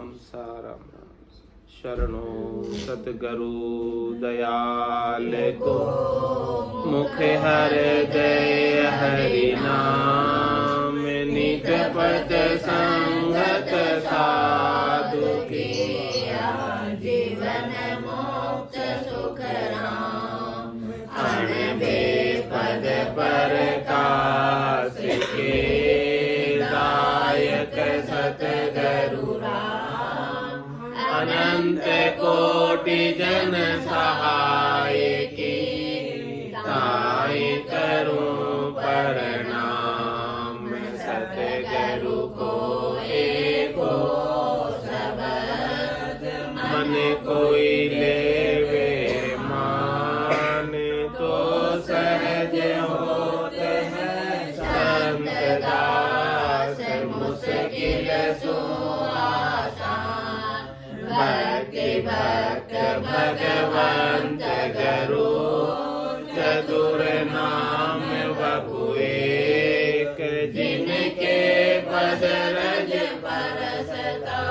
राम शरणो सतगुरु दयाल को मुख हृदय हरि नाम नित पत संगत साधु की जीवन मोक्ष सुख राम अणबे पद प्रकाश के दायक सतगुरु राम अनंत कोटि जन सहाय की ताई करूं प्रणाम सतगुरु को एको शब्द मन कोई लेवे मान तो सहज होत है संत दास मुश्किल सो आसान भक्ति भक्त भगवंत गुरु चतुर नाम बबु एक जिनके पद रज परसता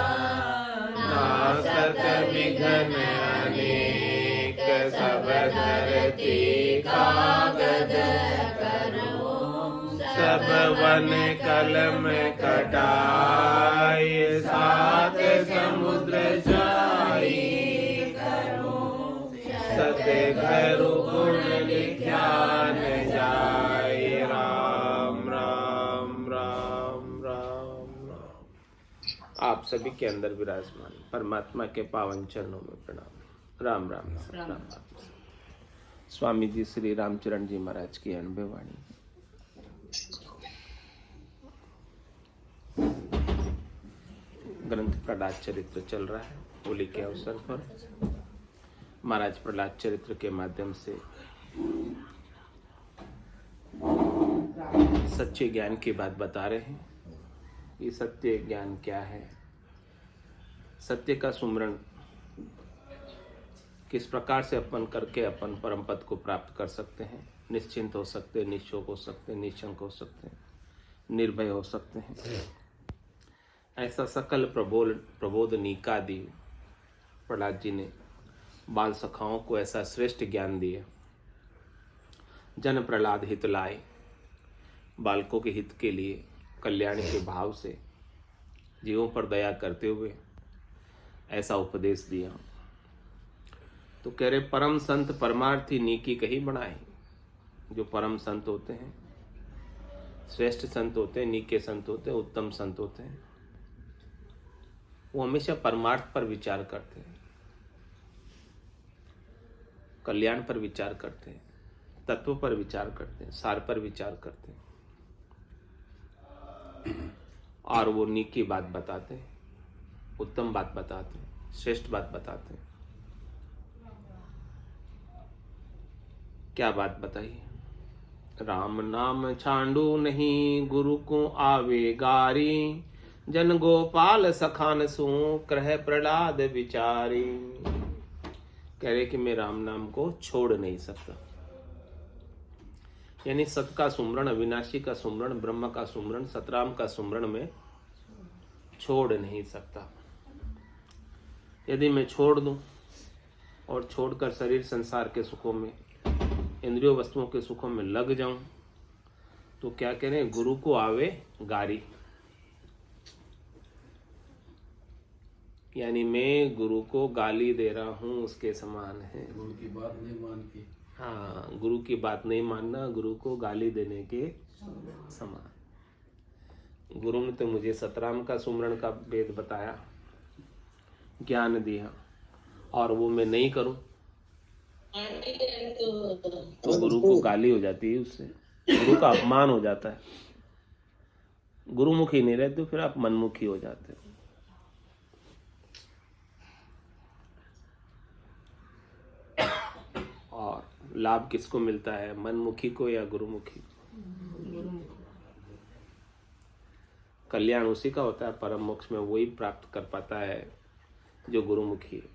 नासत विघ्न अनेक सब धरती कागद करो सब वन कलम कटाई सात समुद्र जाई सतगुरु गुण लिख्यान जाय राम राम राम राम राम। आप सभी के अंदर विराजमान परमात्मा के पावन चरणों में प्रणाम। राम राम राम राम। स्वामी जी श्री रामचरण जी महाराज की अनुभव वाणी। ग्रंथ प्रहलाद चरित्र चल रहा है। होली के अवसर पर महाराज प्रहलाद चरित्र के माध्यम से सच्चे ज्ञान की बात बता रहे हैं। ये सत्य ज्ञान क्या है, सत्य का सुमरण किस प्रकार से अपन करके अपन परम पद को प्राप्त कर सकते हैं, निश्चिंत हो सकते हैं, निश्चोक हो सकते हैं, निशंक हो सकते हैं, निर्भय हो सकते हैं। ऐसा सकल प्रबोध नीकादि प्रहलाद जी ने बाल सखाओं को ऐसा श्रेष्ठ ज्ञान दिया। जन प्रहलाद हित लाए, बालकों के हित के लिए कल्याण के भाव से जीवों पर दया करते हुए ऐसा उपदेश दिया। तो कह रहे परम संत परमार्थी नीकी कही बनाए। जो परम संत होते हैं, श्रेष्ठ संत होते हैं, नीके संत होते हैं, उत्तम संत होते हैं, वो हमेशा परमार्थ पर विचार करते हैं, कल्याण पर विचार करते हैं, तत्व पर विचार करते हैं, सार पर विचार करते हैं और वो नीकी बात बताते हैं, उत्तम बात बताते हैं, श्रेष्ठ बात बताते हैं। क्या बात बताइए? राम नाम छांडू नहीं गुरु को आवे गारी, जन गोपाल सखान सू क्रह प्रहलाद विचारी। कह रहे कि मैं राम नाम को छोड़ नहीं सकता, यानी सत का सुमरण, अविनाशी का सुमरण, ब्रह्म का सुमरण, सतराम का सुमरण में छोड़ नहीं सकता। यदि मैं छोड़ दूं और छोड़कर शरीर संसार के सुखों में, इंद्रियों वस्तुओं के सुखों में लग जाऊं तो क्या कह रहे हैं? गुरु को आवे गारी, यानी मैं गुरु को गाली दे रहा हूं उसके समान है। गुरु की बात नहीं मानती। हाँ, गुरु की बात नहीं मानना गुरु को गाली देने के समान। गुरु ने तो मुझे सतराम का सुमरण का वेद बताया, ज्ञान दिया, और वो मैं नहीं करूं तो गुरु को गाली हो जाती है, उससे गुरु का अपमान हो जाता है। गुरुमुखी नहीं रहते फिर आप मनमुखी हो जाते हो। और लाभ किसको मिलता है, मनमुखी को या गुरुमुखी को? कल्याण उसी का होता है, परम मोक्ष में वही प्राप्त कर पाता है जो गुरुमुखी है।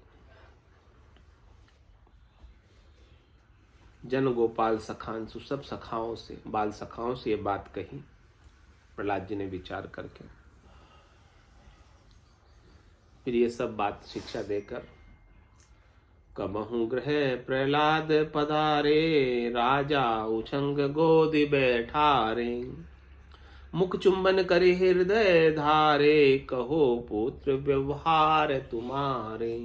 जन गोपाल सखांसु, सब सखाओं से, बाल सखाओं से ये बात कही प्रहलाद जी ने विचार करके। फिर ये सब बात शिक्षा देकर कबहु गृह प्रहलाद पधारे, राजा उछंग गोदि बैठारे। मुख चुंबन करे हृदय धारे, कहो पुत्र व्यवहार तुम्हारे।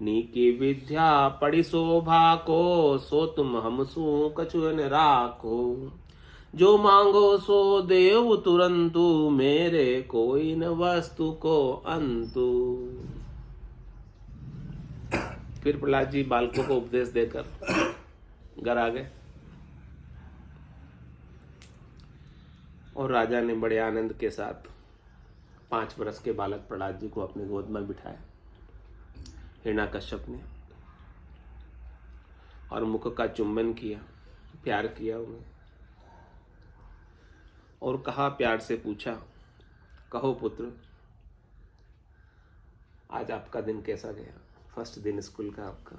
नीकी विद्या पढ़ी शोभा को, सो तुम हमसु कछुअन राखो। जो मांगो सो देव तुरंतु, मेरे कोई न वस्तु को अंतु। फिर प्रहलाद जी बालकों को उपदेश देकर घर आ गए और राजा ने बड़े आनंद के साथ 5 वर्ष के बालक प्रहलाद जी को अपनी गोद में बिठाया। हिरण्याकश्यप ने और मुख का चुंबन किया, प्यार किया उन्हें और कहा, प्यार से पूछा, कहो पुत्र आज आपका दिन कैसा गया? फर्स्ट दिन स्कूल का आपका,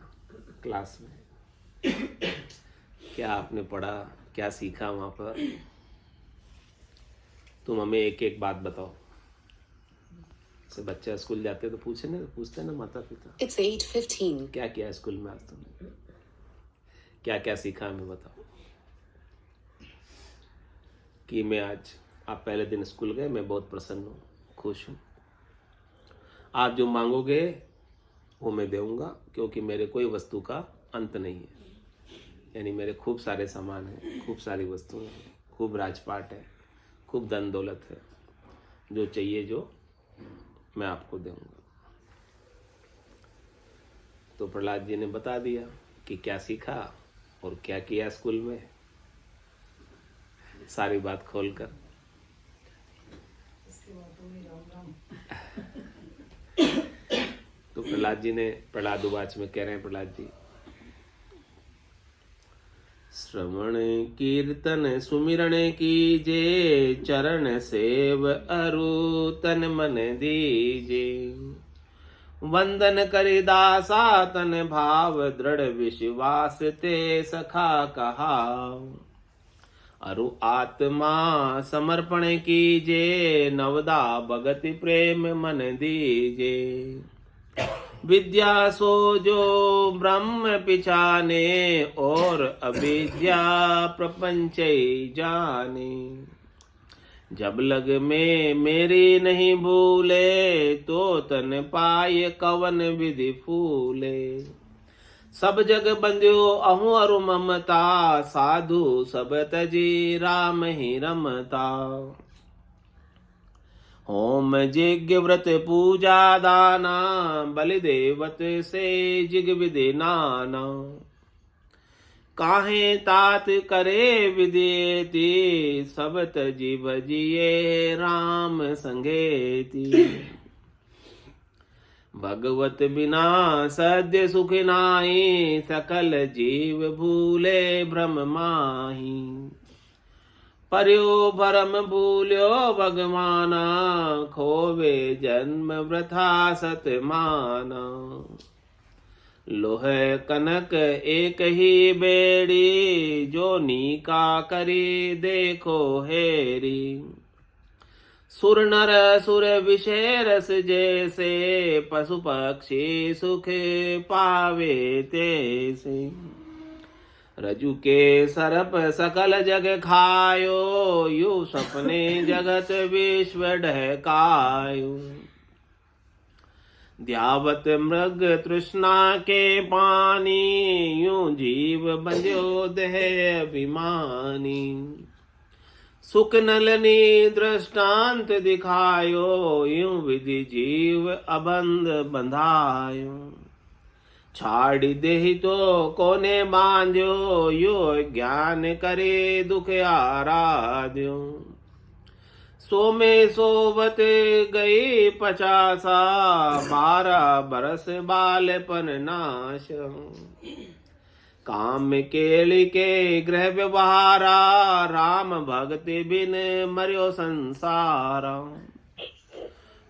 क्लास में क्या आपने पढ़ा, क्या सीखा वहां पर? तुम हमें एक एक बात बताओ। से बच्चा स्कूल जाते तो पूछते ना माता पिता, It's 8:15. क्या किया स्कूल में आज तुमने, क्या क्या सीखा हमें बताओ। कि मैं आज, आप पहले दिन स्कूल गए, मैं बहुत प्रसन्न हूँ, खुश हूँ। आप जो मांगोगे वो मैं दूंगा, क्योंकि मेरे कोई वस्तु का अंत नहीं है। यानी मेरे खूब सारे सामान हैं, खूब सारी वस्तुएं हैं, खूब राजपाट है, खूब धन दौलत है। जो चाहिए जो मैं आपको दूंगा। तो प्रहलाद जी ने बता दिया कि क्या सीखा और क्या किया स्कूल में, सारी बात खोलकर। तो प्रहलाद उवाच में कह रहे हैं प्रहलाद जी, श्रवण कीर्तन सुमिरण कीजे, चरण सेव अरु तन मन दीजे। वंदन करे दासा तन भाव, दृढ़ विश्वास ते सखा कहा। अरु आत्मा समर्पण कीजे, नवदा भगति प्रेम मन दीजे। विद्या सो जो ब्रह्म पिछाने, और अविद्या प्रपंच जाने। जब लग में मेरी नहीं भूले, तो तन पाए कवन विधि फूले। सब जग बंध्यो अहु अरु ममता, साधु सब तजी राम ही रमता। होम यज्ञ व्रत पूजा दाना, बलि देवत से जिग विधि नाना। काहे तात करे विदेती, सब तजी भजिए राम संगेती। भगवत बिना सद्य सुख नाहि, सकल जीव भूले भ्रम माहि। पर्यो भरम भूल्यो भगवाना, खोवे जन्म वृथा सत माना। लोह कनक एक ही बेड़ी, जो नीका करी देखो हेरी। सुर नर सुर विषय रस जैसे, पशु पक्षी सुख पावे तैसे। रजु के सरप सकल जग खायो, यू सपने जगत विश्व ढहकायो। ध्यावत मृग तृष्णा के पानी, यूं जीव बंध्यो देह अभिमानी। सुख नलनी दृष्टांत दिखायो, यूं विधि जीव अबंध बंधायो। छाड़ी देहि तो कोने बांध्यो, यो ज्ञान करे दुख आराध्यो। सो में सोवत गई 50, 12 बरस बालपन नाश। काम केली के गृह व्यवहारा, राम भक्ति बिन मर्यो संसारा।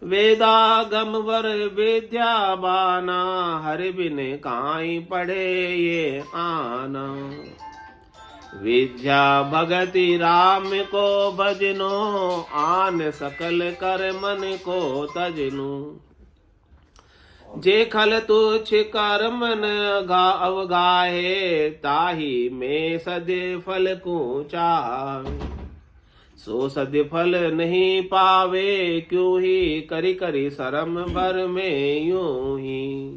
वेदागम वर विद्या बाना, हरि बिन काई पढ़े ये आना। विद्या भगति राम को भजनो, आन सकल कर मन को तजनु। जे खल तुच्छ कर्म न अवगाहे, ताही में सदे फल को चाहे। सो सदे फल नहीं पावे, क्यों ही करी करी शरम भर में यूं ही।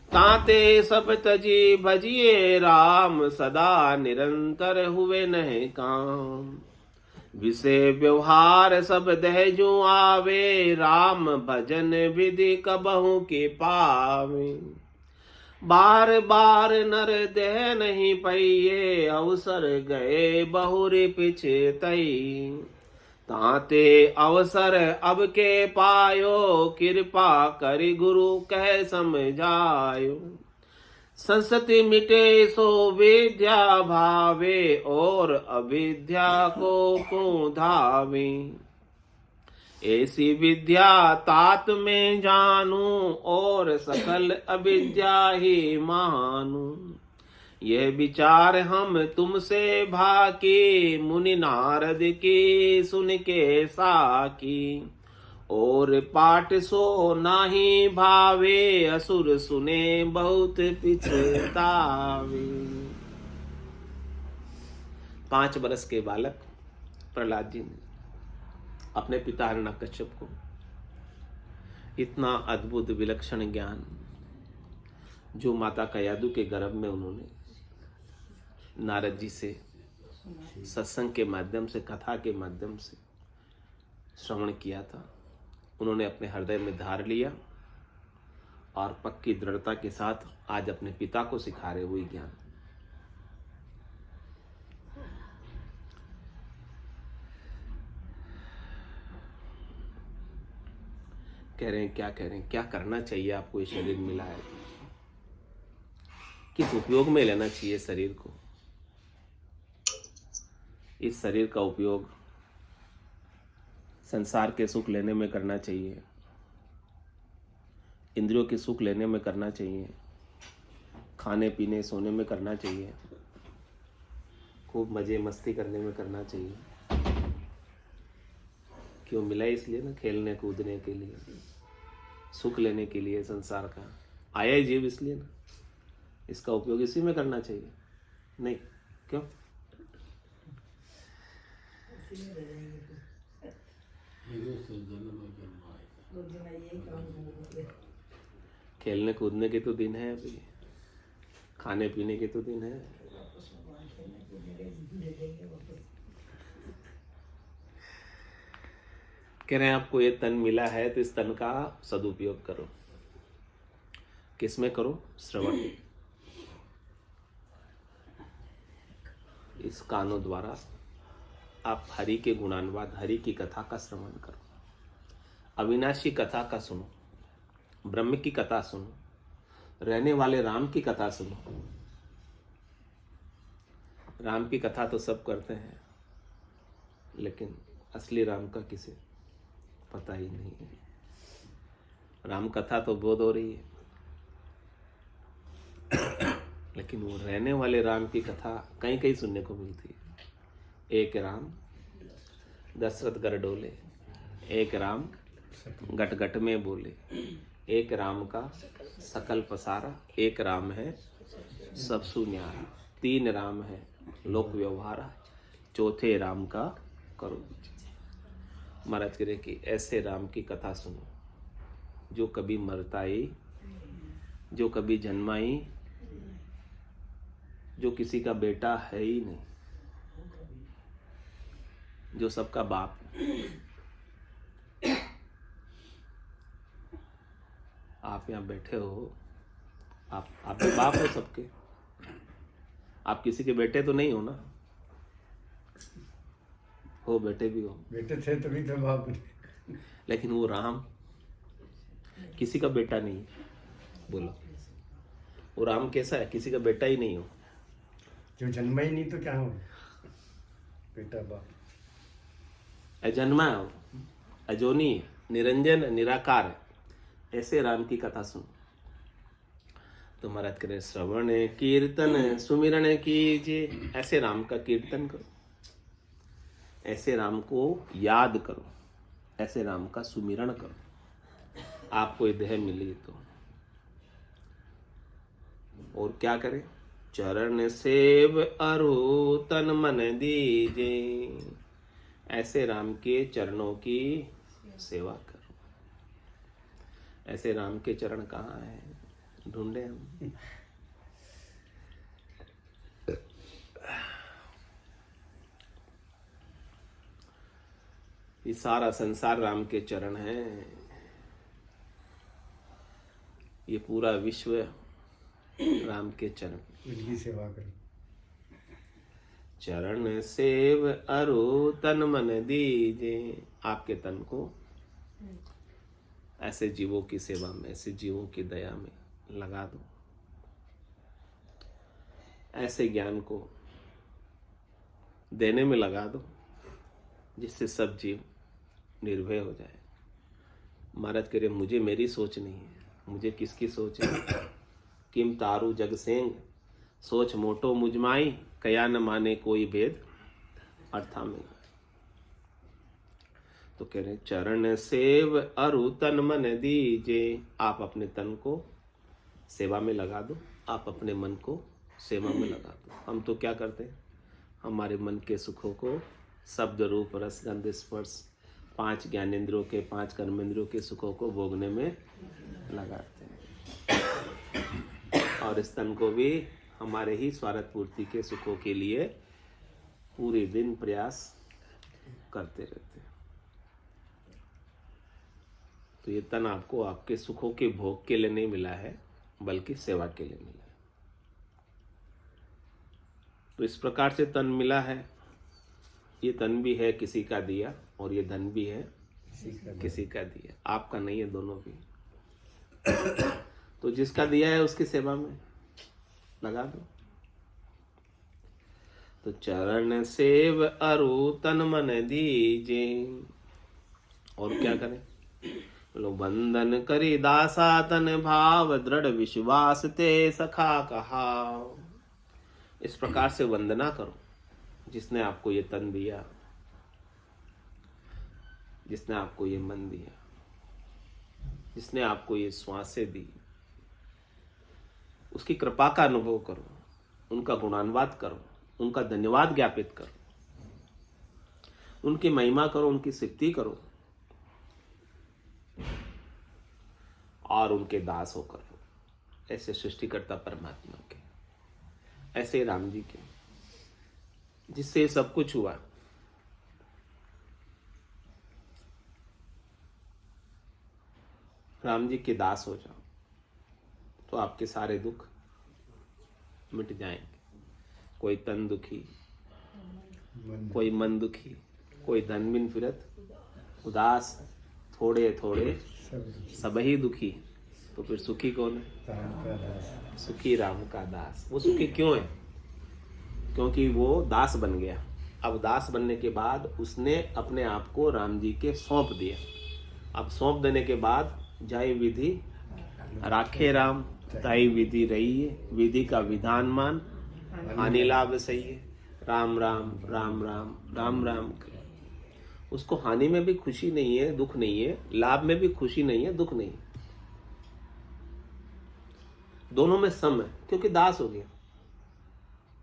ताते सब तजी भजिए राम, सदा निरंतर हुए नहीं काम। विषय व्यवहार सब दहजू आवे, राम भजन विधि कबहू के पावे। बार बार नर देह नहीं पइये, अवसर गए बहुरी पीछे तई। ताते अवसर अब के पायो, कृपा करि गुरु कह समझायो। संसति मिटे सो विद्या भावे, और अविद्या को धावे। ऐसी विद्या तात में जानू, और सकल अविद्या ही मानू। यह विचार हम तुमसे भाकी, मुनि नारद की सुन के साकी। और पाठ सो नाही भावे, असुर सुने बहुत पिछतावे। 5 बरस के बालक प्रहलाद जी ने अपने पिता हिरण्यकश्यप को इतना अद्भुत विलक्षण ज्ञान, जो माता कयादु के गर्भ में उन्होंने नारद जी से सत्संग के माध्यम से, कथा के माध्यम से श्रवण किया था, उन्होंने अपने हृदय में धार लिया और पक्की दृढ़ता के साथ आज अपने पिता को सिखा रहे हुए ज्ञान। कह रहे हैं, क्या कह रहे हैं, क्या करना चाहिए आपको? ये शरीर मिला है, किस उपयोग में लेना चाहिए शरीर को? इस शरीर का उपयोग संसार के सुख लेने में करना चाहिए, इंद्रियों के सुख लेने में करना चाहिए, खाने पीने सोने में करना चाहिए, खूब मजे मस्ती करने में करना चाहिए। क्यों मिला? इसलिए ना, खेलने कूदने के लिए, सुख लेने के लिए संसार का आया ही जीव, इसलिए ना इसका उपयोग इसी में करना चाहिए। नहीं क्यों? खेलने कूदने के तो दिन है, अभी खाने पीने के तो दिन है। कह रहे हैं आपको ये तन मिला है तो इस तन का सदुपयोग करो। किसमें करो? श्रवण। इस कानों द्वारा आप हरि के गुणानुवाद, हरि की कथा का श्रवण करो, अविनाशी कथा का सुनो, ब्रह्म की कथा सुनो, रहने वाले राम की कथा सुनो। राम की कथा तो सब करते हैं, लेकिन असली राम का किसे पता ही नहीं है। राम कथा तो बोध हो रही है, लेकिन वो रहने वाले राम की कथा कहीं कहीं सुनने को मिलती है। एक राम दशरथ गर डोले, एक राम गट गट में बोले, एक राम का सकल पसारा, एक राम है सब सुन्यारा, 3 राम है लोक व्यवहारा, चौथे राम का करो विचार। महाराज कह रहे कि ऐसे राम की कथा सुनो जो कभी मरता ही, जो कभी जन्मा ही, जो किसी का बेटा है ही नहीं, जो सबका बाप है। आप यहाँ बैठे हो, आप भी बाप हो सबके। आप किसी के बेटे तो नहीं हो ना? हो, बेटे भी हो। बेटे थे तभी तो बाप। लेकिन वो राम किसी का बेटा नहीं है। बोलो, वो राम कैसा है? किसी का बेटा ही नहीं हो। जो जन्मा ही नहीं तो क्या हो? बेटा बाप। अजन्मा हो, अजोनी, निरंजन, निराकार है। ऐसे राम की कथा सुनो। तो महाराज कह रहे श्रवण कीर्तन सुमिरन कीजिए। ऐसे राम का कीर्तन करो, ऐसे राम को याद करो, ऐसे राम का सुमिरन करो। आपको ये देह मिली तो। और क्या करें? चरण सेव अरु तन मन दीजे। ऐसे राम के चरणों की सेवा करो। ऐसे राम के चरण कहाँ है? ढूंढे हम। ये सारा संसार राम के चरण है। ये पूरा विश्व राम के चरण, उनकी सेवा करो। चरण सेव अरु तन मन दीजे। आपके तन को ऐसे जीवों की सेवा में, ऐसे जीवों की दया में लगा दो। ऐसे ज्ञान को देने में लगा दो जिससे सब जीव निर्भय हो जाए। महाराज कह रहे मुझे मेरी सोच नहीं है, मुझे किसकी सोच है? किम तारू जग सेंग, सोच मोटो मुझमाई, कया न माने कोई भेद अर्था में। तो कह रहे चरण सेव अरु तन मन दीजे। आप अपने तन को सेवा में लगा दो, आप अपने मन को सेवा में लगा दो। हम तो क्या करते हैं? हमारे मन के सुखों को शब्द रूप रस गंध स्पर्श 5 ज्ञानेंद्रियों के 5 कर्मेंद्रियों के सुखों को भोगने में लगाते हैं। और इस तन को भी हमारे ही स्वार्थ पूर्ति के सुखों के लिए पूरे दिन प्रयास करते रहते हैं। तो ये तन आपको आपके सुखों के भोग के लिए नहीं मिला है, बल्कि सेवा के लिए मिला है। तो इस प्रकार से तन मिला है। ये तन भी है किसी का दिया, और ये धन भी है किसी का दिया। आपका नहीं है, दोनों भी। तो जिसका दिया है उसकी सेवा में लगा दो। तो चरण सेव अरु तन मन दीजे। और क्या करें? बोलो वंदन करी दासा तन भाव, दृढ़ विश्वास ते सखा कहा। इस प्रकार से वंदना करो जिसने आपको ये तन दिया, जिसने आपको ये मन दिया, जिसने आपको ये श्वासें दी। उसकी कृपा का अनुभव करो, उनका गुणानुवाद करो, उनका धन्यवाद ज्ञापित करो, उनकी महिमा करो, उनकी स्तुति करो, और उनके दास होकर रहो। ऐसे सृष्टिकर्ता परमात्मा के, ऐसे राम जी के, जिससे सब कुछ हुआ। राम जी के दास हो जाओ तो आपके सारे दुख मिट जाएंगे। कोई तन दुखी, कोई मन दुखी, कोई धन बिन फिरत उदास, थोड़े थोड़े सब ही दुखी। तो फिर सुखी कौन है? राम का दास। सुखी राम का दास। वो सुखी क्यों है? क्योंकि वो दास बन गया। अब दास बनने के बाद उसने अपने आप को राम जी के सौंप दिया। अब सौंप देने के बाद जाय विधि राखे राम, ताई विधि रही है, विधि का विधान मान, हानि लाभ सही है। राम राम राम राम राम राम। उसको हानि में भी खुशी नहीं है, दुख नहीं है, लाभ में भी खुशी नहीं है, दुख नहीं है, दोनों में सम है। क्योंकि दास हो गया,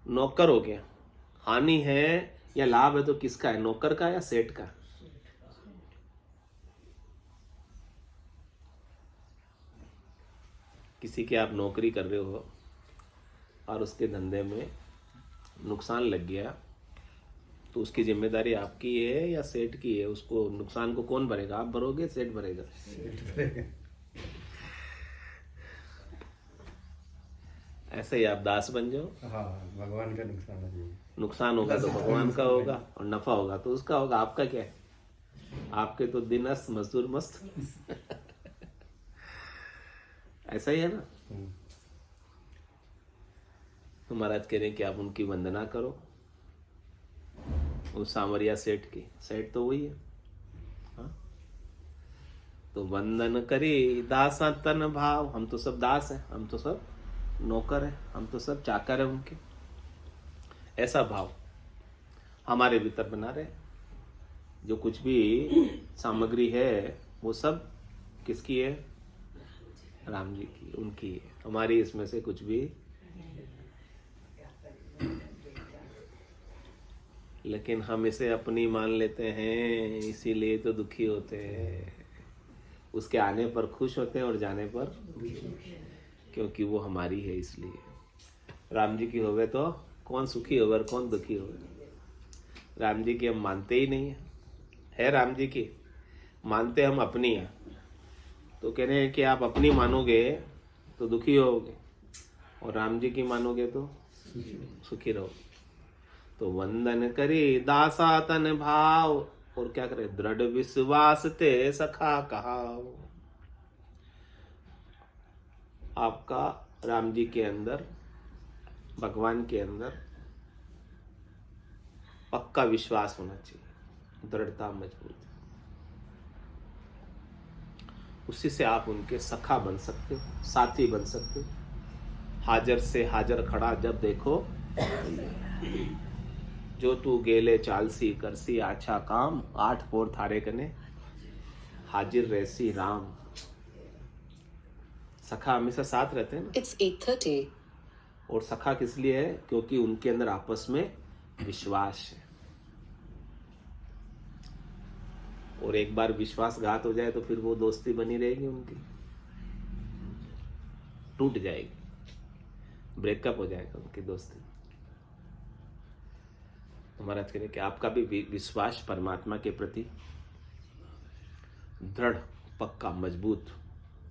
नौकर हो गया। हानि है या लाभ है तो किसका है? नौकर का या सेठ का? किसी के आप नौकरी कर रहे हो और उसके धंधे में नुकसान लग गया, तो उसकी जिम्मेदारी आपकी है या सेठ की है? उसको नुकसान को कौन भरेगा? आप भरोगे, सेठ भरेगा? ऐसे ही आप दास बन जाओ। हाँ, भगवान का नुकसान है। नुकसान होगा तो भगवान का होगा, और नफा होगा तो उसका होगा। आपका क्या है? आपके तो दिन अस्त मजदूर मस्त। ऐसा ही है ना। तो महाराज कह रहे हैं कि आप उनकी वंदना करो, उस सांवरिया सेठ की। सेठ तो वही है। हाँ? तो वंदन करी दासा तन भाव। हम तो सब दास हैं, हम तो सब नौकर हैं, हम तो सब चाकर हैं उनके। ऐसा भाव हमारे भीतर बना रहे। जो कुछ भी सामग्री है वो सब किसकी है? राम जी की, उनकी है, हमारी इसमें से कुछ भी। लेकिन हम इसे अपनी मान लेते हैं, इसीलिए तो दुखी होते हैं। उसके आने पर खुश होते हैं और जाने पर, क्योंकि वो हमारी है इसलिए। राम जी की होवे तो कौन सुखी होवे और कौन दुखी होवे। राम जी की हम मानते ही नहीं है राम जी की, मानते हम अपनी है। तो कह रहे हैं कि आप अपनी मानोगे तो दुखी होगे, और राम जी की मानोगे तो सुखी रहोगे। तो वंदन करी दासा तन भाव, और क्या करे, दृढ़ विश्वास ते सखा कहाओ। आपका राम जी के अंदर, भगवान के अंदर पक्का विश्वास होना चाहिए, दृढ़ता मजबूत। उसी से आप उनके सखा बन सकते हो, साथी बन सकते हो। हाजर से हाजर खड़ा जब देखो, जो तू गेले चालसी करसी आछा काम, 8 पोर थारे कने हाजिर रहसी राम। सखा हमेशा साथ रहते हैं ना। It's 8:30. और सखा किस लिए है? क्योंकि उनके अंदर आपस में विश्वास है। और एक बार विश्वासघात हो जाए तो फिर वो दोस्ती बनी रहेगी उनकी, टूट जाएगी, ब्रेकअप हो जाएगा उनकी दोस्ती। हमारा करें कि आपका भी विश्वास परमात्मा के प्रति दृढ़, पक्का, मजबूत,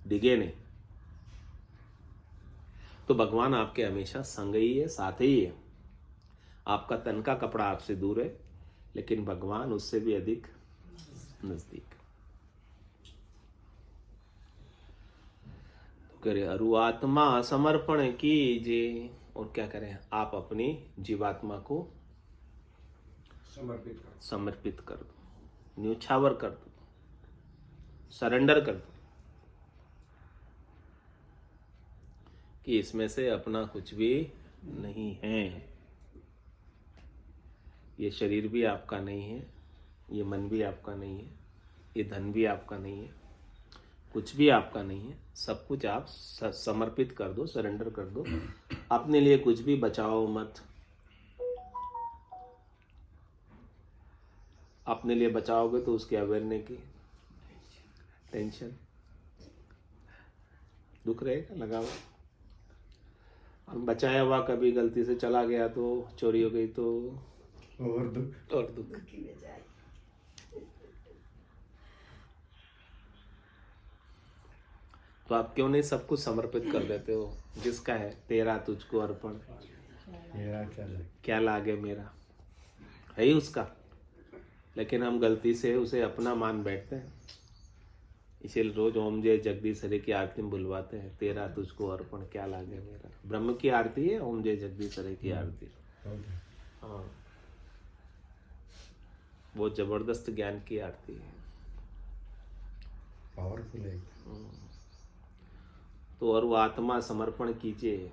डिगे नहीं, तो भगवान आपके हमेशा संग ही है, साथ ही है। आपका तन का कपड़ा आपसे दूर है, लेकिन भगवान उससे भी अधिक नजदीक। तो करे अरु आत्मा समर्पण कीजिए, और क्या करें, आप अपनी जीवात्मा को समर्पित कर दो, न्यूछावर कर दो, सरेंडर कर दो, कि इसमें से अपना कुछ भी नहीं है। ये शरीर भी आपका नहीं है, ये मन भी आपका नहीं है, ये धन भी आपका नहीं है, कुछ भी आपका नहीं है। सब कुछ आप समर्पित कर दो, सरेंडर कर दो। अपने लिए कुछ भी बचाओ मत। अपने लिए बचाओगे तो उसके अवेयरने की टेंशन, दुख रहेगा लगा हुआ। और बचाया हुआ कभी गलती से चला गया तो, चोरी हो गई तो और दुख, और दुख। तो आप क्यों नहीं सब कुछ समर्पित कर देते हो? जिसका है तेरा तुझको अर्पण, मेरा क्या लागे मेरा, है ही उसका। लेकिन हम गलती से उसे अपना मान बैठते हैं, इसीलिए रोज ओम जय जगदीश हरे की आरती में बुलवाते हैं, तेरा तुझको अर्पण क्या लागे मेरा। ब्रह्म की आरती है ओम जय जगदीश हरे की आरती। हाँ, वो जबरदस्त ज्ञान की आरती है, पावरफुल है। तो और वो आत्मा समर्पण कीजिए,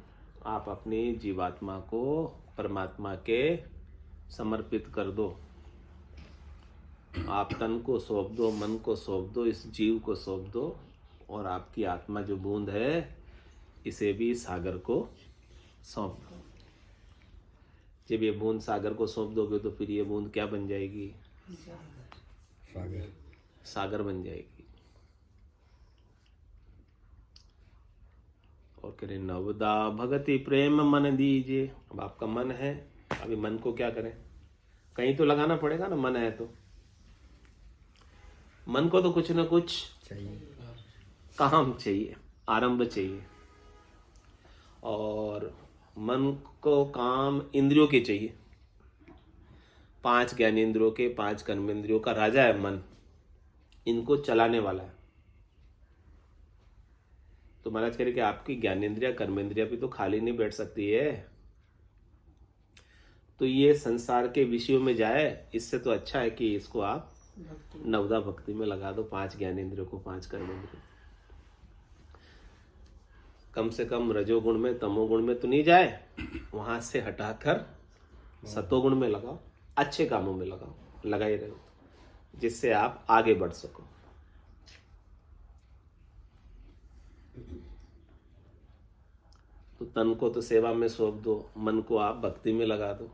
आप अपनी जीवात्मा को परमात्मा के समर्पित कर दो। आप तन को सौंप दो, मन को सौंप दो, इस जीव को सौंप दो, और आपकी आत्मा जो बूंद है इसे भी सागर को सौंप दो। जब ये बूंद सागर को सौंप दोगे तो फिर ये बूंद क्या बन जाएगी? सागर, सागर बन जाएगी। और कह रहे नवदा भगति प्रेम मन दीजिए। अब आपका मन है, अभी मन को क्या करें, कहीं तो लगाना पड़ेगा ना। मन है तो मन को तो कुछ ना कुछ चाहिए, काम चाहिए, आरंभ चाहिए। और मन को काम इंद्रियों के चाहिए। 5 ज्ञानेंद्रियों के, 5 कर्मेंद्रियों का राजा है मन, इनको चलाने वाला है। तो महाराज कह रहे कि आपकी ज्ञानेंद्रिया कर्मेंद्रिया भी तो खाली नहीं बैठ सकती है। तो ये संसार के विषयों में जाए, इससे तो अच्छा है कि इसको आप नवदा भक्ति में लगा दो। 5 ज्ञानेंद्रियों को, 5 कर्मेंद्रियों, कम से कम रजोगुण में, तमोगुण में तो नहीं जाए, वहां से हटाकर सतोगुण में लगाओ, अच्छे कामों में लगाओ, लगा ही रहो, जिससे आप आगे बढ़ सको। तो तन को तो सेवा में सौंप दो, मन को आप भक्ति में लगा दो।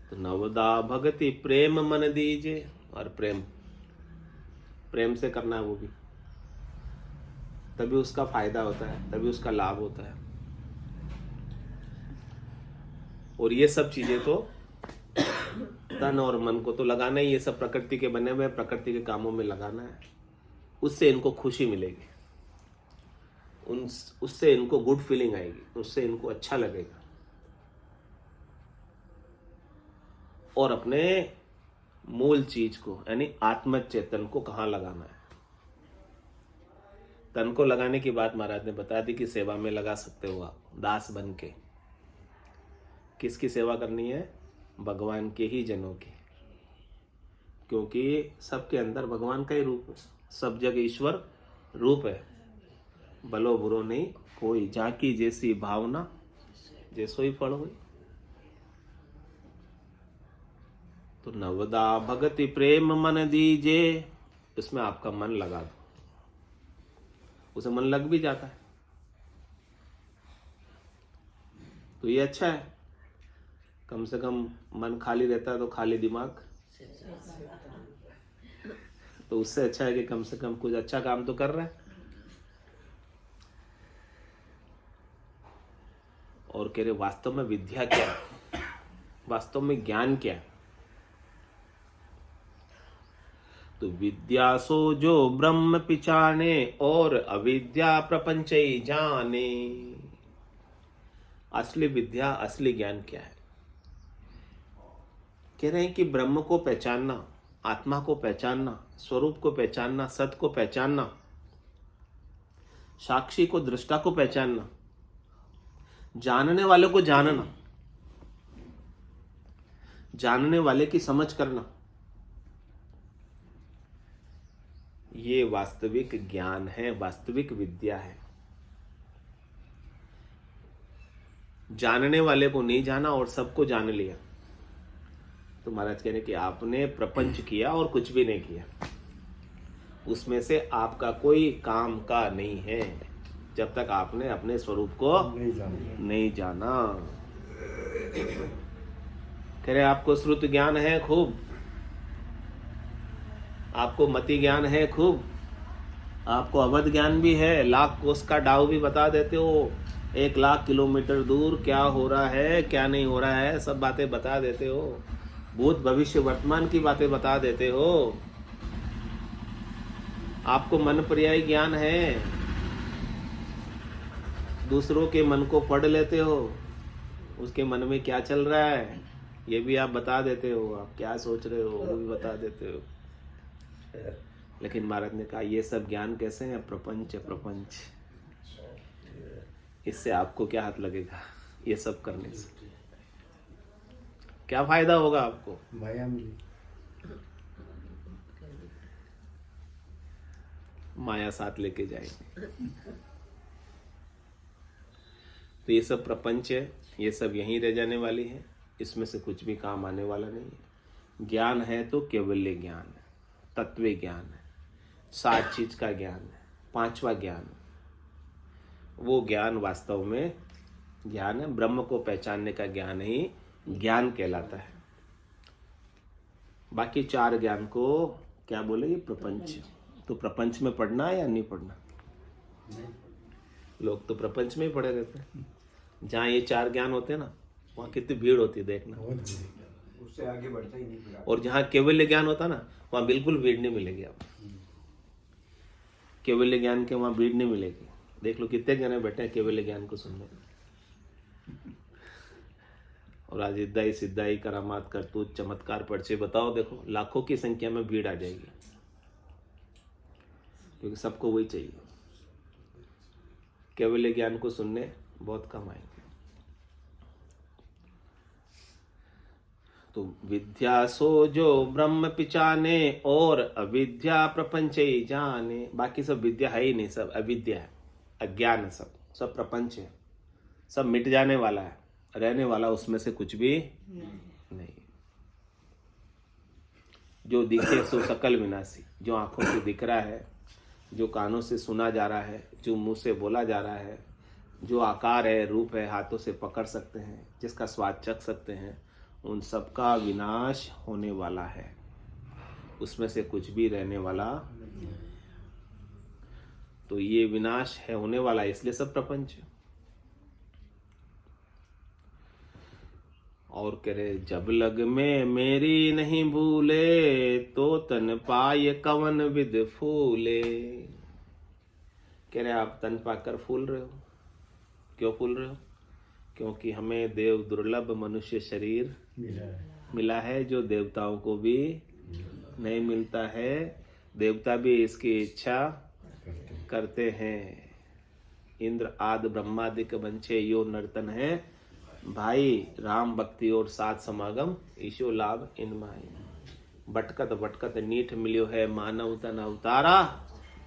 तो नवदा भगति प्रेम मन दीजिए, और प्रेम से करना है वो भी, तभी उसका फायदा होता है, तभी उसका लाभ होता है। और ये सब चीजें तो तन और मन को तो लगाना ही, ये सब प्रकृति के बने हुए, प्रकृति के कामों में लगाना है। उससे इनको खुशी मिलेगी, उससे इनको गुड फीलिंग आएगी, उससे इनको अच्छा लगेगा। और अपने मूल चीज को यानी आत्म चेतन को कहाँ लगाना है। तन को लगाने की बात महाराज ने बता दी कि सेवा में लगा सकते हो आप दास बन के। किसकी सेवा करनी है? भगवान के ही जनों की, क्योंकि सबके अंदर भगवान का ही रूप है, सब जगह ईश्वर रूप है। भलो बुरो नहीं कोई, जाकी जैसी भावना जैसो ही फल हुई। तो नवदा भगति प्रेम मन दीजे, इसमें आपका मन लगा दो, उसे मन लग भी जाता है तो ये अच्छा है। कम से कम मन खाली रहता है तो खाली दिमाग, तो उससे अच्छा है कि कम से कम कुछ अच्छा काम तो कर रहा है। और कह रहे वास्तव में विद्या क्या है, वास्तव में ज्ञान क्या है? तो विद्या सो जो ब्रह्म पिचाने, और अविद्या प्रपंच ही जाने। असली विद्या, असली ज्ञान क्या है? कह रहे हैं कि ब्रह्म को पहचानना, आत्मा को पहचानना, स्वरूप को पहचानना, सत्य को पहचानना, साक्षी को, दृष्टा को पहचानना, जानने वाले को जानना, जानने वाले की समझ करना, ये वास्तविक ज्ञान है, वास्तविक विद्या है। जानने वाले को नहीं जाना और सबको जान लिया तो महाराज कह रहे कि आपने प्रपंच किया और कुछ भी नहीं किया, उसमें से आपका कोई काम का नहीं है जब तक आपने अपने स्वरूप को नहीं जाना। कह रहे आपको श्रुत ज्ञान है खूब, आपको मति ज्ञान है खूब, आपको अवध ज्ञान भी है, लाख कोस का डाव भी बता देते हो, 1,00,000 किलोमीटर दूर क्या हो रहा है क्या नहीं हो रहा है सब बातें बता देते हो, भूत भविष्य वर्तमान की बातें बता देते हो, आपको मन पर्याय ज्ञान है, दूसरों के मन को पढ़ लेते हो, उसके मन में क्या चल रहा है ये भी आप बता देते हो, आप क्या सोच रहे हो वो भी बता देते हो। लेकिन महाराज ने कहा ये सब ज्ञान कैसे है? प्रपंच, प्रपंच। इससे आपको क्या हाथ लगेगा? ये सब करने से क्या फायदा होगा आपको? माया मिली, माया साथ लेके जाएगी। तो ये सब प्रपंच है, ये सब यहीं रह जाने वाली है, इसमें से कुछ भी काम आने वाला नहीं है। ज्ञान है तो केवल्य ज्ञान है, तत्व ज्ञान है, 60 चीज का ज्ञान है, 5वां ज्ञान। वो ज्ञान वास्तव में ज्ञान है, ब्रह्म को पहचानने का ज्ञान ही ज्ञान कहलाता है। बाकी 4 ज्ञान को क्या बोलेंगे? प्रपंच। तो प्रपंच में पढ़ना है या नहीं पढ़ना? लोग तो प्रपंच में ही पढ़े रहते हैं। जहाँ ये 4 ज्ञान होते हैं ना वहाँ कितनी भीड़ होती है देखना, उससे आगे बढ़ता ही नहीं। और जहाँ केवल्य ज्ञान होता ना वहाँ बिल्कुल भीड़ नहीं मिलेगी आपको। केवल्य ज्ञान के वहाँ भीड़ नहीं मिलेगी। देख लो कितने जने बैठे हैं केवल्य ज्ञान को सुनने, और आज इद्दाई सिद्धाई करामात करतूत चमत्कार पर्चे बताओ, देखो लाखों की संख्या में भीड़ आ जाएगी, क्योंकि सबको वही चाहिए। केवल्य ज्ञान को सुनने बहुत कम आएंगे। तो विद्या सो जो ब्रह्म पिचाने, और अविद्या प्रपंच ही जाने। बाकी सब विद्या है ही नहीं, सब अविद्या है, अज्ञान है, सब प्रपंच है, सब मिट जाने वाला है, रहने वाला उसमें से कुछ भी नहीं। जो दिखे सो सकल विनाशी, जो आंखों से दिख रहा है, जो कानों से सुना जा रहा है, जो मुंह से बोला जा रहा है, जो आकार है, रूप है, हाथों से पकड़ सकते हैं, जिसका स्वाद चख सकते हैं, उन सब का विनाश होने वाला है। उसमें से कुछ भी रहने वाला। तो ये विनाश है, होने वाला है, इसलिए सब प्रपंच। और कह रहे जब लग में मेरी नहीं भूले, तो तन पाए कवन विद फूले। कह रहे आप तन पाकर फूल रहे हो। क्यों फूल रहे हो? क्योंकि हमें देव दुर्लभ मनुष्य शरीर मिला है, जो देवताओं को भी नहीं मिलता है। देवता भी इसकी इच्छा करते हैं। इंद्र आदि ब्रह्मादिक वंशे यो नर्तन है, भाई राम भक्ति और साथ समागम ईशो लाभ इनमाई। भटकत भटकत नीठ मिलियो है, मानव तन अवतारा।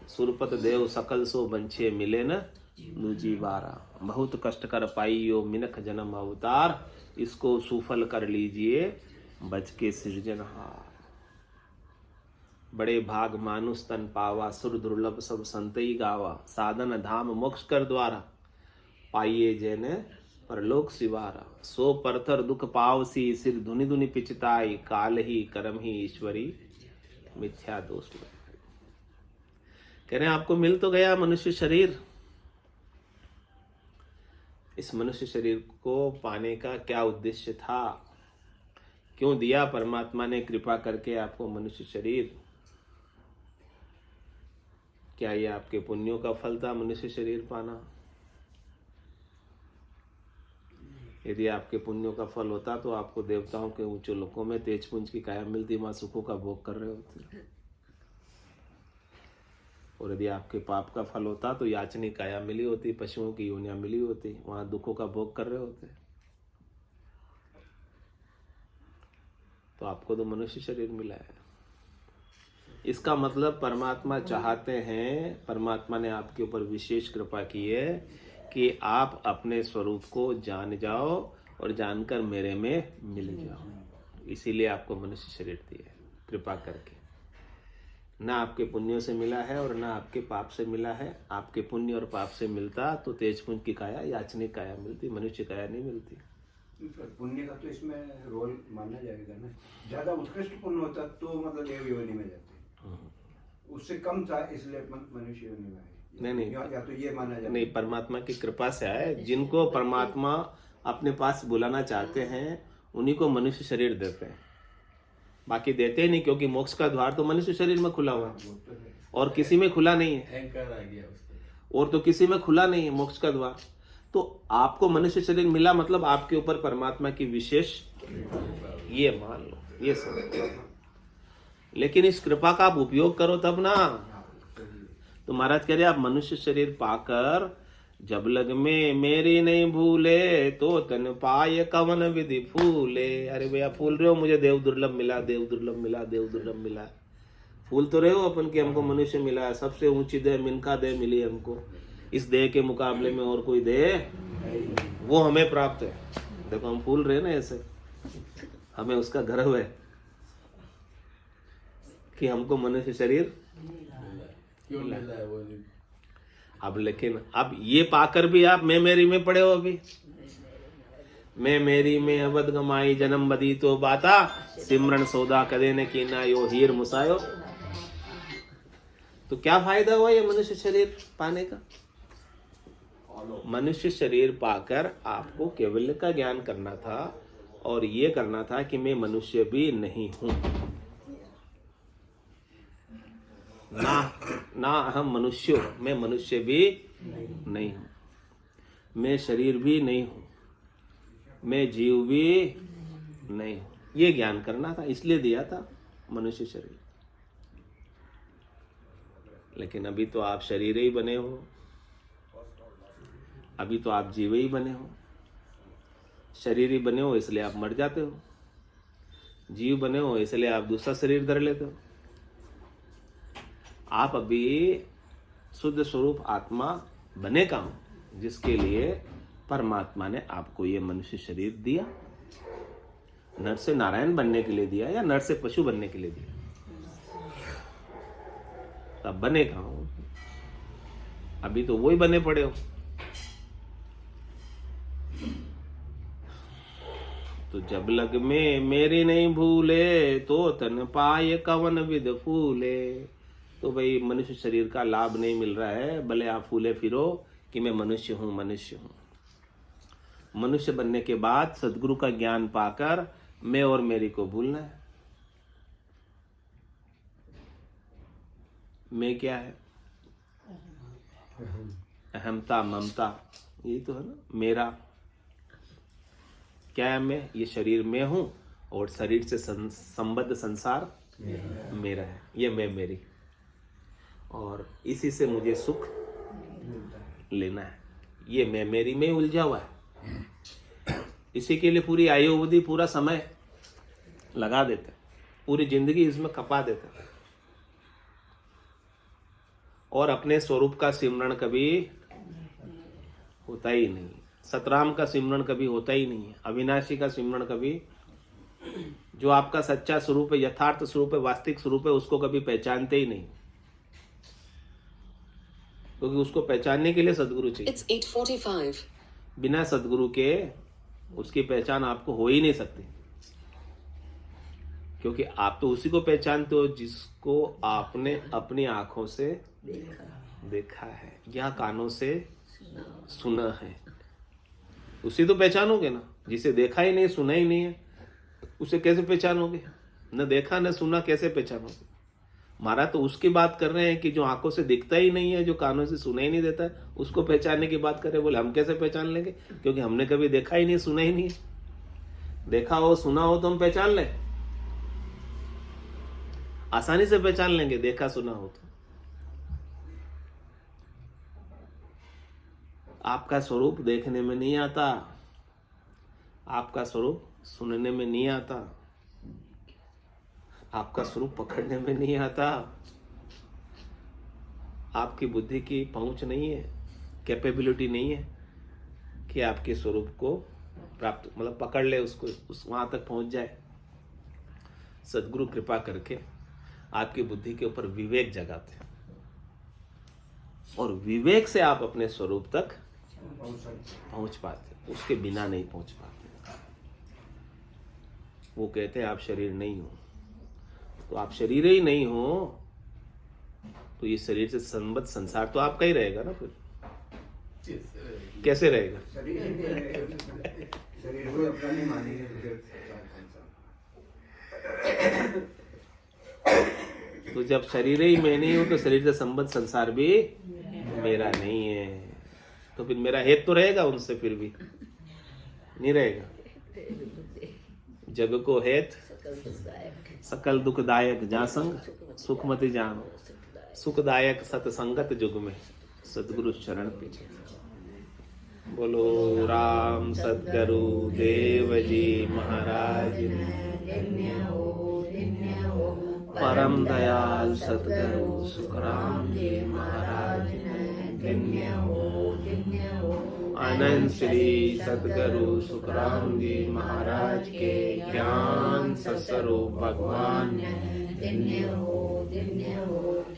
सुरपत देव सकल सो बंछे मिले न दूजी बारा। बहुत कष्ट कर पाई यो मिनख जन्म अवतार, इसको सुफल कर लीजिए बच के सृजनहार। बड़े भाग मानुष तन पावा, सुर दुर्लभ सब संतई गावा। साधन धाम मोक्ष कर द्वारा, पाइये जैन परलोक सिवारा। सो परथर दुख पावसी, सिर धुनि धुनि पिचताई। काल ही कर्म ही ईश्वरी, मिथ्या दोष लगाई। कह रहे हैं आपको मिल तो गया मनुष्य शरीर। इस मनुष्य शरीर को पाने का क्या उद्देश्य था? क्यों दिया परमात्मा ने कृपा करके आपको मनुष्य शरीर? क्या ये आपके पुण्यों का फल था मनुष्य शरीर पाना? यदि आपके पुण्यों का फल होता तो आपको देवताओं के ऊंचे लोकों में तेजपुंज की काया मिलती, वहां सुखों का भोग कर रहे होते। और यदि आपके पाप का फल होता तो याचनी काया मिली होती, पशुओं की योनियां मिली होती, वहां दुखों का भोग कर रहे होते। तो आपको तो मनुष्य शरीर मिला है। इसका मतलब परमात्मा चाहते हैं, परमात्मा ने आपके ऊपर विशेष कृपा की है कि आप अपने स्वरूप को जान जाओ और जानकर मेरे में मिल जाओ। इसीलिए आपको मनुष्य शरीर दिया है कृपा करके। ना आपके पुण्यों से मिला है और ना आपके पाप से मिला है। आपके पुण्य और पाप से मिलता तो तेजपुंज की काया, याचनिक काया मिलती, मनुष्य काया नहीं मिलती। पुण्य का तो इसमें रोल माना जाएगा ना। ज्यादा उत्कृष्ट पुण्य होता तो मतलब देव योनि में जाते, उससे कम था इसलिए मनुष्य योनि में आए। नहीं या तो ये माना जाए नहीं, परमात्मा की कृपा से आए। जिनको परमात्मा अपने पास बुलाना चाहते हैं उन्हीं को मनुष्य शरीर देते हैं, बाकी देते ही नहीं, क्योंकि मोक्ष का द्वार तो मनुष्य शरीर में खुला हुआ है और किसी में खुला नहीं है। और तो किसी में खुला नहीं है मोक्ष का द्वार। तो आपको मनुष्य शरीर मिला मतलब आपके ऊपर परमात्मा की विशेष, ये मान लो, ये समझ। लेकिन इस कृपा का आप उपयोग करो तब ना। तो महाराज कह रहे आप मनुष्य शरीर पाकर जब लग में मेरी नहीं भूले, तो तन पाए कवन विधि फूले। अरे भैया फूल रहे हो, मुझे देव दुर्लभ मिला, देव दुर्लभ मिला, देव दुर्लभ मिला। फूल तो रहे हो अपन के, हमको मनुष्य मिला, सबसे ऊंची देह मिनका देह मिली हमको। इस देह के मुकाबले में और कोई देह वो हमें प्राप्त है। देखो हम फूल रहे ना ऐसे, हमें उसका गर्व है कि हमको मनुष्य शरीर क्यों मिल रहा है वो। अब लेकिन अब ये पाकर भी आप मैं मेरी में पड़े हो। अभी मैं मेरी में अवध गमाई, जन्म बदी तो बाता। सिमरन सौदा कदे ने कीना, यो हीर मुसायो। तो क्या फायदा हुआ ये मनुष्य शरीर पाने का? मनुष्य शरीर पाकर आपको केवल का ज्ञान करना था और ये करना था कि मैं मनुष्य भी नहीं हूं, ना हम मनुष्य, मैं मनुष्य भी नहीं हूं, मैं शरीर भी नहीं हूं, मैं जीव भी नहीं हूं। ये ज्ञान करना था, इसलिए दिया था मनुष्य शरीर। लेकिन अभी तो आप शरीर ही बने हो, अभी तो आप जीव ही बने हो। शरीर ही बने हो इसलिए आप मर जाते हो, जीव बने हो इसलिए आप दूसरा शरीर धर लेते हो। आप अभी शुद्ध स्वरूप आत्मा बने का हो, जिसके लिए परमात्मा ने आपको ये मनुष्य शरीर दिया। नर से नारायण बनने के लिए दिया या नर से पशु बनने के लिए दिया? तब बने का हो। अभी तो वही बने पड़े हो। तो जब लग में मेरी नहीं भूले तो तन पाए कवन विद फूले। तो भाई मनुष्य शरीर का लाभ नहीं मिल रहा है, भले आप फूले फिरो कि मैं मनुष्य हूं मनुष्य हूं। मनुष्य बनने के बाद सदगुरु का ज्ञान पाकर मैं और मेरी को भूलना है। मैं क्या है? अहमता ममता, यही तो है ना मेरा। क्या है मैं? ये शरीर में हूं और शरीर से संबद्ध संसार मेरा है। ये मैं मेरी, और इसी से मुझे सुख लेना है। ये मैं मेरी में उलझा हुआ है। इसी के लिए पूरी आयु अवधि, पूरा समय लगा देते, पूरी जिंदगी इसमें खपा देते, और अपने स्वरूप का सिमरण कभी होता ही नहीं। सतराम का सिमरण कभी होता ही नहीं है। अविनाशी का सिमरण कभी, जो आपका सच्चा स्वरूप है, यथार्थ स्वरूप है, वास्तविक स्वरूप है, उसको कभी पहचानते ही नहीं, क्योंकि उसको पहचानने के लिए सदगुरु चाहिए। It's 8:45. बिना सदगुरु के उसकी पहचान आपको हो ही नहीं सकती, क्योंकि आप तो उसी को पहचानते हो जिसको आपने अपनी आंखों से देखा है या कानों से सुना है। उसी तो पहचानोगे ना। जिसे देखा ही नहीं, सुना ही नहीं है, उसे कैसे पहचानोगे? न देखा न सुना, कैसे पहचानोगे? महाराज तो उसकी बात कर रहे हैं कि जो आंखों से दिखता ही नहीं है, जो कानों से सुना ही नहीं देता है, उसको पहचानने की बात कर रहे हैं। बोले हम कैसे पहचान लेंगे? क्योंकि हमने कभी देखा ही नहीं, सुना ही नहीं। देखा हो सुना हो तो हम पहचान लें, आसानी से पहचान लेंगे, देखा सुना हो तो। आपका स्वरूप देखने में नहीं आता, आपका स्वरूप सुनने में नहीं आता, आपका स्वरूप पकड़ने में नहीं आता। आपकी बुद्धि की पहुंच नहीं है, कैपेबिलिटी नहीं है कि आपके स्वरूप को प्राप्त, मतलब पकड़ ले उसको, वहां तक पहुंच जाए। सदगुरु कृपा करके आपकी बुद्धि के ऊपर विवेक जगाते हैं, और विवेक से आप अपने स्वरूप तक पहुंच पाते, उसके बिना नहीं पहुंच पाते। वो कहते हैं आप शरीर नहीं हो, तो आप शरीर ही नहीं हो तो ये शरीर से संबद्ध संसार तो आपका ही रहेगा ना। फिर कैसे रहेगा? शरीर को अपना नहीं मानेंगे तो फिर तो जब शरीर ही मैं नहीं हूं तो शरीर से संबद्ध संसार भी मेरा नहीं है, तो फिर मेरा हेत तो रहेगा उनसे, फिर भी नहीं रहेगा। जग को हेत सकल दुखदायक जा संग सुखमति जान, सुखदायक सतसंगत जुग में सदगुरु चरण पीछे। बोलो राम सदगुरु देव जी महाराज परम दयाल सदगुरु सुखराम जी महाराज धन्य हो। अनंत श्री सदगुरु सुखराम जी महाराज के ज्ञान स्वरूप भगवान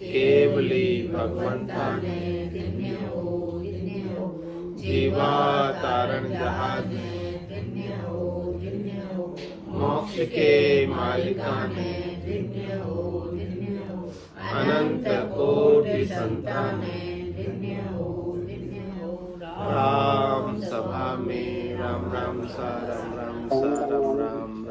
केवली भगवंता ने जीवा तारण जहाज मोक्ष के मालिका ने अनंत कोटि संतान राम सभा में राम राम सा राम राम सा राम राम।